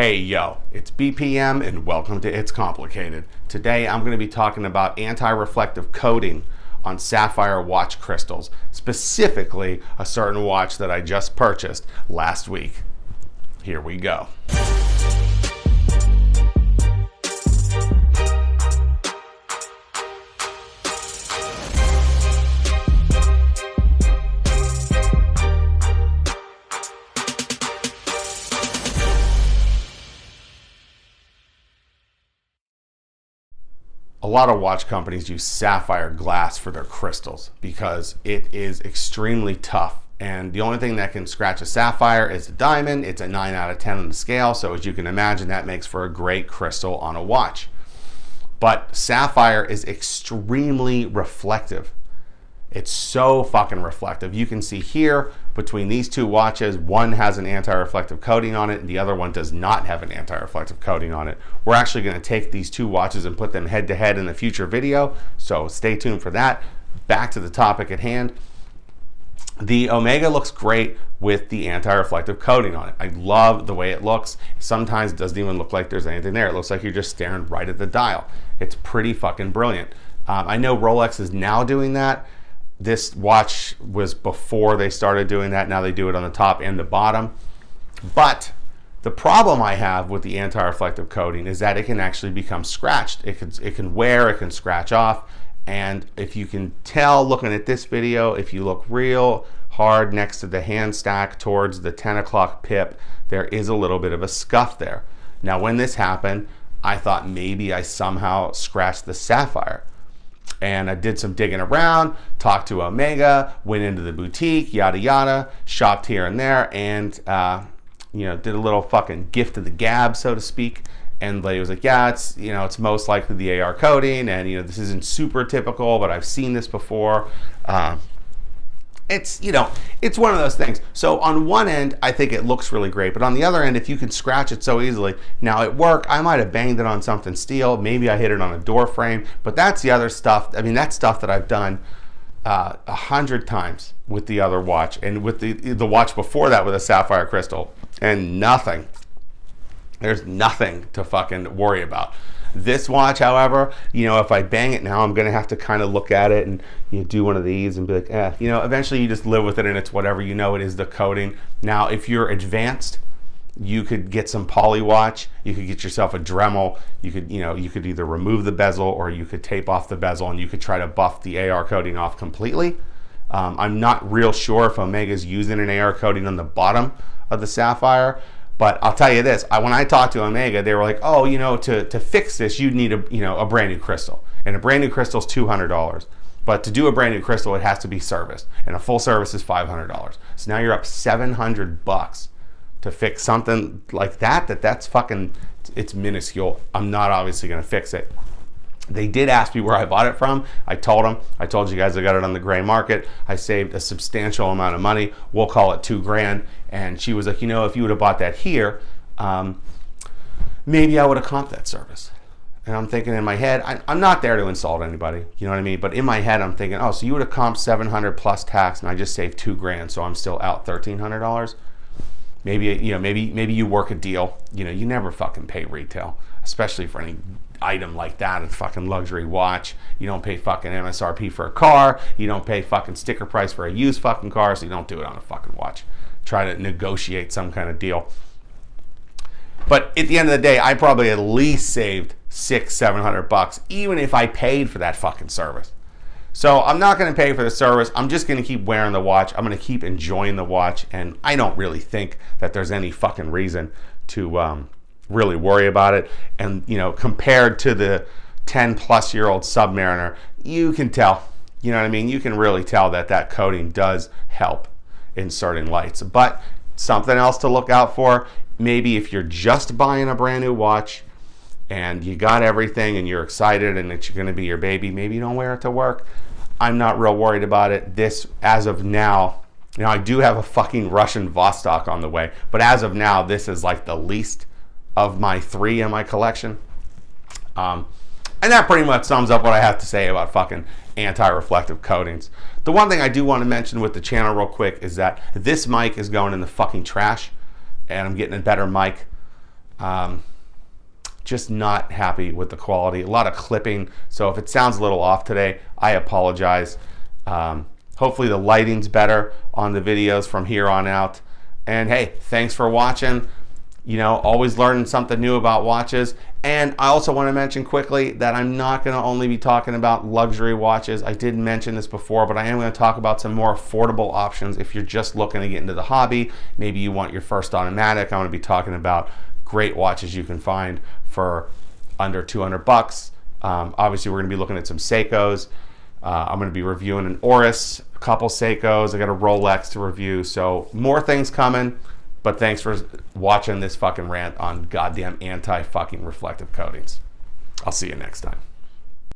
Hey yo, it's BPM and welcome to It's Complicated. Today I'm going to be talking about anti-reflective coating on Sapphire watch crystals, specifically a certain watch that I just purchased last week. Here we go. A lot of watch companies use sapphire glass for their crystals because it is extremely tough. And the only thing that can scratch a sapphire is a diamond. It's a 9 out of 10 on the scale. So as you can imagine, that makes for a great crystal on a watch. But sapphire is extremely reflective. It's so fucking reflective. You can see here between these two watches, one has an anti-reflective coating on it and the other one does not have an anti-reflective coating on it. We're actually going to take these two watches and put them head to head in a future video, so stay tuned for that. Back to the topic at hand. The Omega looks great with the anti-reflective coating on it. I love the way it looks. Sometimes it doesn't even look like there's anything there. It looks like you're just staring right at the dial. It's pretty fucking brilliant. I know Rolex is now doing that. This watch was before they started doing that. Now they do it on the top and the bottom. But the problem I have with the anti-reflective coating is that it can actually become scratched. It can wear, it can scratch off. And if you can tell looking at this video, if you look real hard next to the hand stack towards the 10 o'clock pip, there is a little bit of a scuff there. Now when this happened, I thought maybe I somehow scratched the sapphire. And I did some digging around, talked to Omega, went into the boutique, yada yada, shopped here and there, and did a little fucking gift of the gab, so to speak. And the lady was like, yeah, it's most likely the AR coating, and this isn't super typical, but I've seen this before. It's one of those things. So on one end, I think it looks really great, but on the other end, if you can scratch it so easily, now at work, I might have banged it on something steel, maybe I hit it on a door frame, but that's the other stuff. I mean, that's stuff that I've done 100 times with the other watch, and with the watch before that with a sapphire crystal, and nothing. There's nothing to fucking worry about. This watch, however, if I bang it now, I'm going to have to kind of look at it and do one of these and be like, eventually you just live with it and it's whatever, it is the coating. Now, if you're advanced, you could get some poly watch, you could get yourself a Dremel, you could either remove the bezel or you could tape off the bezel and you could try to buff the AR coating off completely. I'm not real sure if Omega's using an AR coating on the bottom of the sapphire. But I'll tell you this, when I talked to Omega, they were like, oh, to fix this, you'd need a brand new crystal. And a brand new crystal is $200. But to do a brand new crystal, it has to be serviced. And a full service is $500. So now you're up $700 to fix something like that's fucking, it's minuscule. I'm not obviously going to fix it. They did ask me where I bought it from. I told you guys I got it on the gray market. I saved a substantial amount of money. We'll call it $2,000. And she was like, if you would have bought that here, maybe I would have comped that service. And I'm thinking in my head, I'm not there to insult anybody, you know what I mean? But in my head, I'm thinking, oh, so you would have comped $700 plus tax, and I just saved $2,000, so I'm still out $1,300. Maybe you work a deal. You never fucking pay retail, especially for any item like that, a fucking luxury watch. You don't pay fucking MSRP for a car. You don't pay fucking sticker price for a used fucking car, so you don't do it on a fucking watch. Try to negotiate some kind of deal. But at the end of the day, I probably at least saved $600-700, even if I paid for that fucking service. So I'm not going to pay for the service. I'm just going to keep wearing the watch. I'm going to keep enjoying the watch, and I don't really think that there's any fucking reason to really worry about it. And compared to the 10-plus-year-old Submariner, you can tell. You know what I mean? You can really tell that coating does help in certain lights. But something else to look out for. Maybe if you're just buying a brand new watch and you got everything and you're excited and it's going to be your baby, maybe you don't wear it to work. I'm not real worried about it. This, as of now, I do have a fucking Russian Vostok on the way, but as of now, this is like the least of my 3 in my collection. And that pretty much sums up what I have to say about fucking anti-reflective coatings. The one thing I do want to mention with the channel real quick is that this mic is going in the fucking trash, and I'm getting a better mic. Just not happy with the quality. A lot of clipping. So if it sounds a little off today, I apologize. Hopefully the lighting's better on the videos from here on out. And hey, thanks for watching. You know, always learning something new about watches. And I also want to mention quickly that I'm not going to only be talking about luxury watches. I did mention this before, but I am going to talk about some more affordable options if you're just looking to get into the hobby. Maybe you want your first automatic. I'm going to be talking about great watches you can find for under 200 bucks. Obviously, we're going to be looking at some Seikos. I'm going to be reviewing an Oris, a couple Seikos. I got a Rolex to review. So more things coming. But thanks for watching this fucking rant on goddamn anti-fucking reflective coatings. I'll see you next time.